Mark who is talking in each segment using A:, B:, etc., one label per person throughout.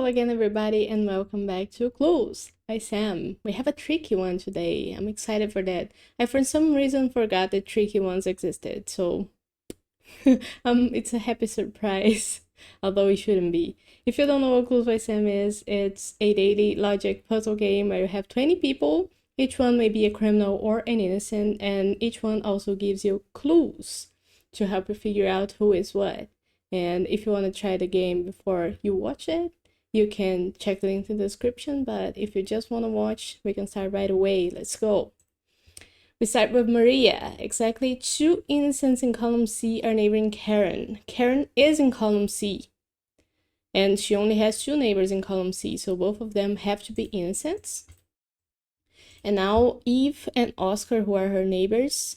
A: again, everybody, and welcome back to Clues by Sam. We have a tricky one today. I'm excited for that. I, for some reason, forgot that tricky ones existed, so it's a happy surprise, although it shouldn't be. If you don't know what Clues by Sam is, it's a daily logic puzzle game where you have 20 people. Each one may be a criminal or an innocent, and each one also gives you clues to help you figure out who is what. And if you want to try the game before you watch it, you can check the link in the description. But if you just want to watch, we can start right away. Let's go. We start with Maria. Exactly 2 innocents in column C are neighboring Karen. Karen is in column C. And she only has 2 neighbors in column C, so both of them have to be innocents. And now Eve and Oscar, who are her neighbors,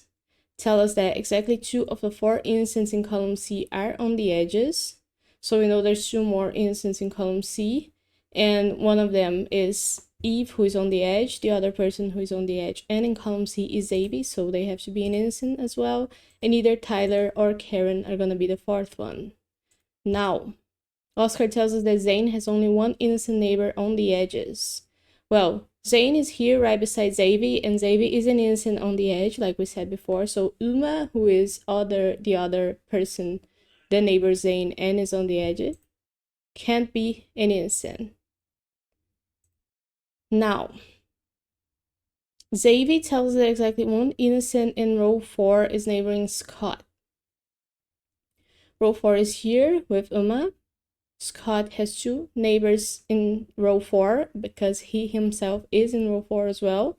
A: tell us that exactly 2 of the 4 innocents in column C are on the edges. So we know there's 2 more innocents in column C, and one of them is Eve, who is on the edge. The other person who is on the edge and in column C is Zavy, so they have to be an innocent as well. And either Tyler or Karen are gonna be the 4th one. Now, Oscar tells us that Zane has only 1 innocent neighbor on the edges. Well, Zane is here right beside Zavy, and Zavy is an innocent on the edge, like we said before. So Uma, who is the other person, the neighbor Zane, and is on the edge, can't be an innocent. Now, Zavy tells us that exactly 1 innocent in row 4 is neighboring Scott. Row 4 is here with Uma. Scott has 2 neighbors in row 4 because he himself is in row 4 as well.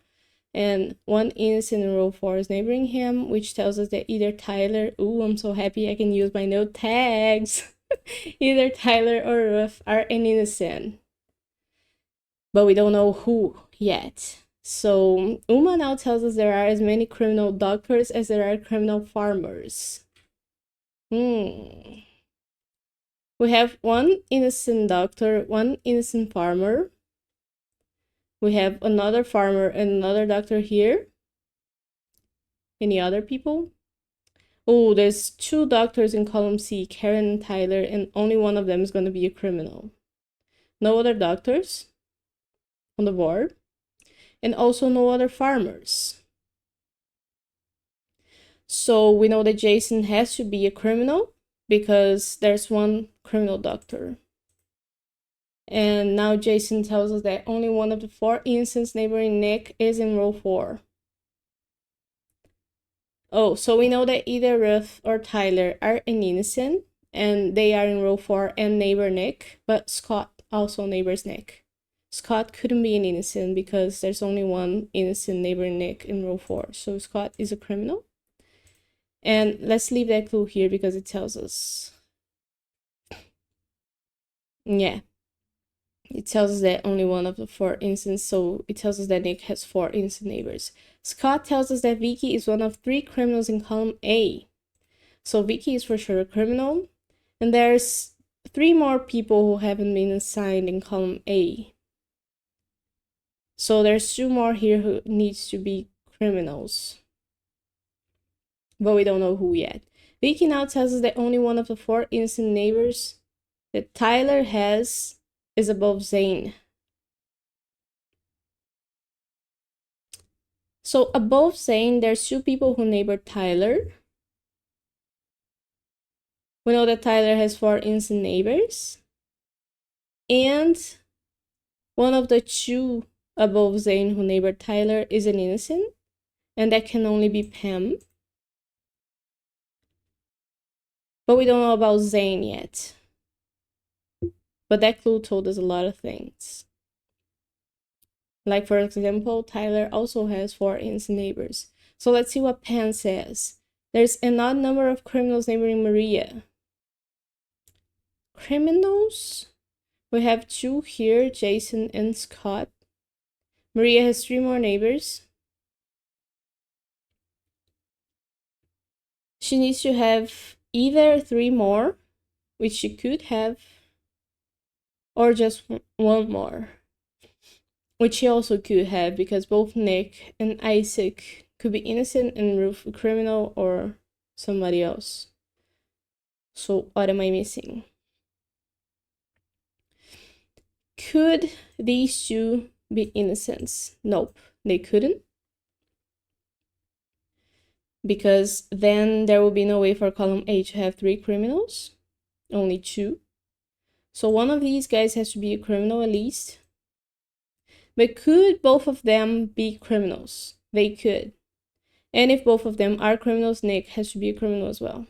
A: And 1 innocent in row 4 is neighboring him, which tells us that either Tyler, ooh, I'm so happy I can use my note tags. Either Tyler or Ruth are an innocent. But we don't know who yet. So Uma now tells us there are as many criminal doctors as there are criminal farmers. We have 1 innocent doctor, 1 innocent farmer. We have another farmer and another doctor here. Any other people? Oh, there's 2 doctors in column C, Karen and Tyler, and only one of them is going to be a criminal. No other doctors on the board. And also no other farmers. So we know that Jason has to be a criminal because there's 1 criminal doctor. And now Jason tells us that only one of the 4 innocents neighboring Nick is in row 4. Oh, so we know that either Ruth or Tyler are an innocent, and they are in row 4 and neighbor Nick, but Scott also neighbors Nick. Scott couldn't be an innocent because there's only 1 innocent neighboring Nick in row 4, so Scott is a criminal. And let's leave that clue here because it tells us. Yeah. It tells us that only one of the 4 innocents, so it tells us that Nick has 4 innocent neighbors. Scott tells us that Vicky is one of 3 criminals in column A. So Vicky is for sure a criminal. And there's 3 more people who haven't been assigned in column A. So there's 2 more here who needs to be criminals. But we don't know who yet. Vicky now tells us that only one of the 4 innocent neighbors that Tyler has is above Zane. So above Zane, there's 2 people who neighbor Tyler. We know that Tyler has 4 innocent neighbors. And one of the 2 above Zane who neighbor Tyler is an innocent. And that can only be Pam. But we don't know about Zane yet. But that clue told us a lot of things. Like, for example, Tyler also has 4 innocent neighbors. So let's see what Pam says. There's an odd number of criminals neighboring Maria. Criminals? We have 2 here, Jason and Scott. Maria has 3 more neighbors. She needs to have either 3 more, which she could have, or just 1 more, which she also could have, because both Nick and Isaac could be innocent and Ruth a criminal or somebody else. So what am I missing? Could these two be innocents? Nope, they couldn't. Because then there will be no way for column A to have 3 criminals, only 2. So one of these guys has to be a criminal at least. But could both of them be criminals? They could. And if both of them are criminals, Nick has to be a criminal as well.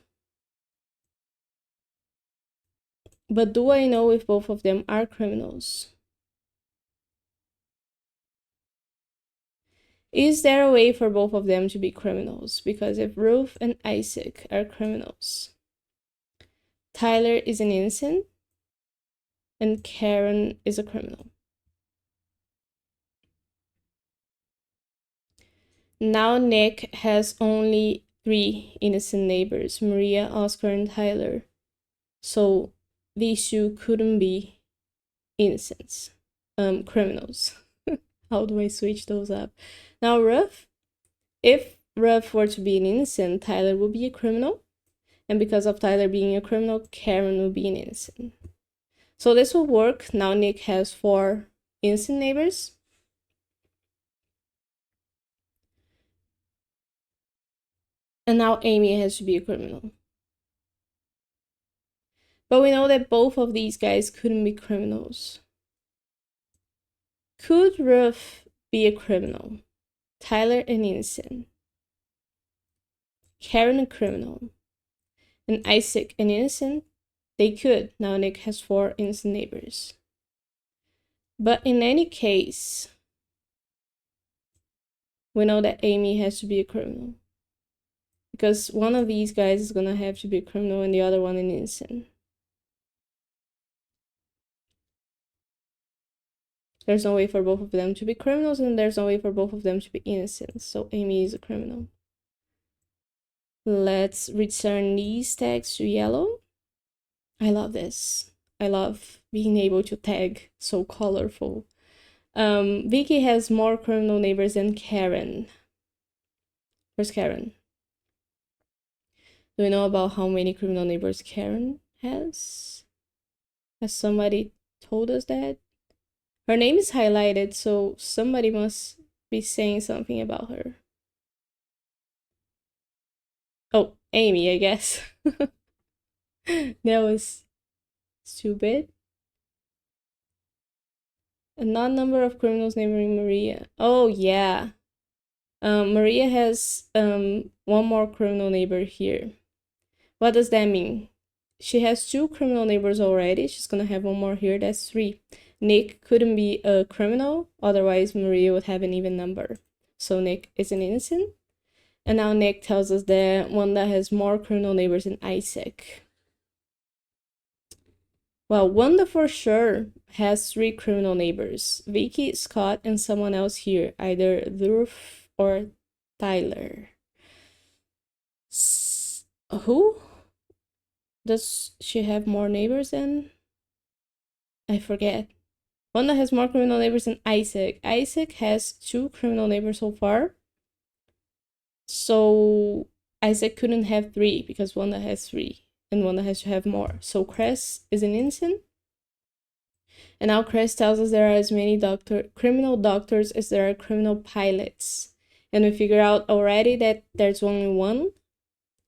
A: But do I know if both of them are criminals? Is there a way for both of them to be criminals? Because if Ruth and Isaac are criminals, Tyler is an innocent, and Karen is a criminal. Now Nick has only 3 innocent neighbors, Maria, Oscar, and Tyler. So these 2 couldn't be innocents, criminals. How do I switch those up? Now Ruth, if Ruth were to be an innocent, Tyler would be a criminal. And because of Tyler being a criminal, Karen will be an innocent. So this will work. Now Nick has 4 innocent neighbors. And now Amy has to be a criminal. But we know that both of these guys couldn't be criminals. Could Ruth be a criminal? Tyler an innocent. Karen a criminal. And Isaac an innocent? They could. Now Nick has 4 innocent neighbors. But in any case, we know that Amy has to be a criminal. Because one of these guys is gonna have to be a criminal and the other one an innocent. There's no way for both of them to be criminals, and there's no way for both of them to be innocent. So Amy is a criminal. Let's return these tags to yellow. I love this. I love being able to tag so colorful. Vicky has more criminal neighbors than Karen. Where's Karen? Do we know about how many criminal neighbors Karen has? Has somebody told us that? Her name is highlighted, so somebody must be saying something about her. Oh, Amy, I guess. That was stupid. A non-number of criminals neighboring Maria. Oh, yeah. Maria has one more criminal neighbor here. What does that mean? She has 2 criminal neighbors already. She's gonna have one more here. That's 3. Nick couldn't be a criminal, otherwise Maria would have an even number. So Nick is an innocent. And now Nick tells us that Wanda has more criminal neighbors than Isaac. Well, Wanda for sure has 3 criminal neighbors. Vicky, Scott, and someone else here. Either Ruth or Tyler. Who? Does she have more neighbors than? I forget. Wanda has more criminal neighbors than Isaac. Isaac has 2 criminal neighbors so far. So Isaac couldn't have 3 because Wanda has 3. And Wanda has to have more. So Cress is an innocent. And now Cress tells us there are as many criminal doctors as there are criminal pilots. And we figure out already that there's only 1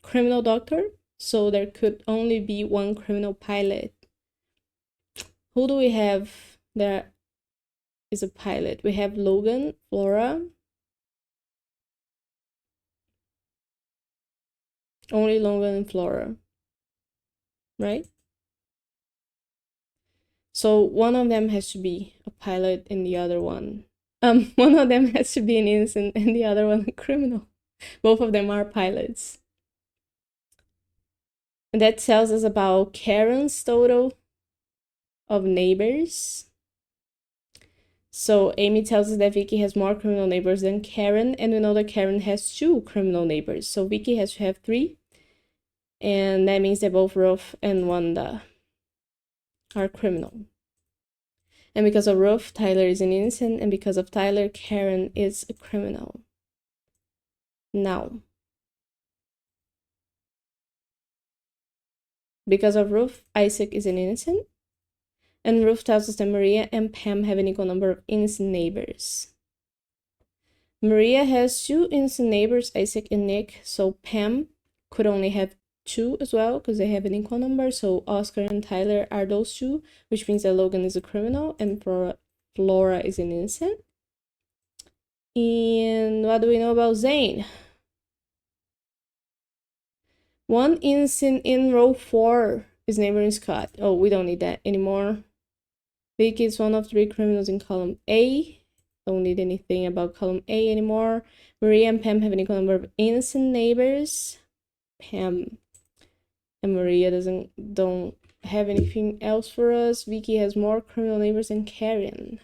A: criminal doctor. So there could only be 1 criminal pilot. Who do we have? There is a pilot. We have Logan, Flora. Only Logan and Flora. Right? So one of them has to be a pilot and the other one. One of them has to be an innocent and the other one a criminal. Both of them are pilots. And that tells us about Karen's total of neighbors. So Amy tells us that Vicky has more criminal neighbors than Karen, and we know that Karen has 2 criminal neighbors. So Vicky has to have 3, and that means that both Ruth and Wanda are criminal. And because of Ruth, Tyler is an innocent, and because of Tyler, Karen is a criminal. Now, because of Ruth, Isaac is an innocent, And Ruth tells us that Maria and Pam have an equal number of innocent neighbors. Maria has 2 innocent neighbors, Isaac and Nick, so Pam could only have 2 as well because they have an equal number. So Oscar and Tyler are those 2, which means that Logan is a criminal and Flora is an innocent. And what do we know about Zane? 1 innocent in row 4 is neighboring Scott. Oh, we don't need that anymore. Vicky is one of 3 criminals in column A. Don't need anything about column A anymore. Maria and Pam have an equal number of innocent neighbors. Pam and Maria don't have anything else for us. Vicky has more criminal neighbors than Karen.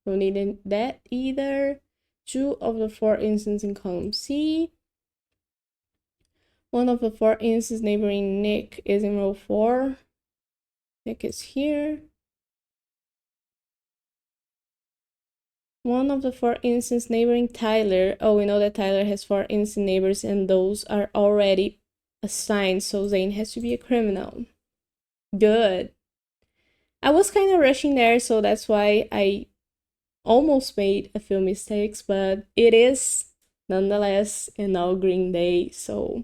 A: Don't need that either. 2 of the 4 innocents in column C. 1 of the 4 innocents neighboring Nick is in row 4. Nick is here. 1 of the 4 innocents neighboring Tyler. Oh, we know that Tyler has 4 innocent neighbors and those are already assigned, so Zane has to be a criminal. Good. I was kind of rushing there, so that's why I almost made a few mistakes, but it is nonetheless an all green day, so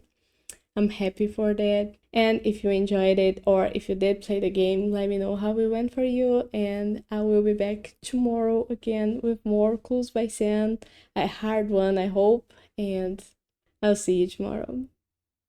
A: I'm happy for that. And if you enjoyed it or if you did play the game, let me know how it went for you, and I will be back tomorrow again with more Clues by Sam, a hard one I hope, and I'll see you tomorrow.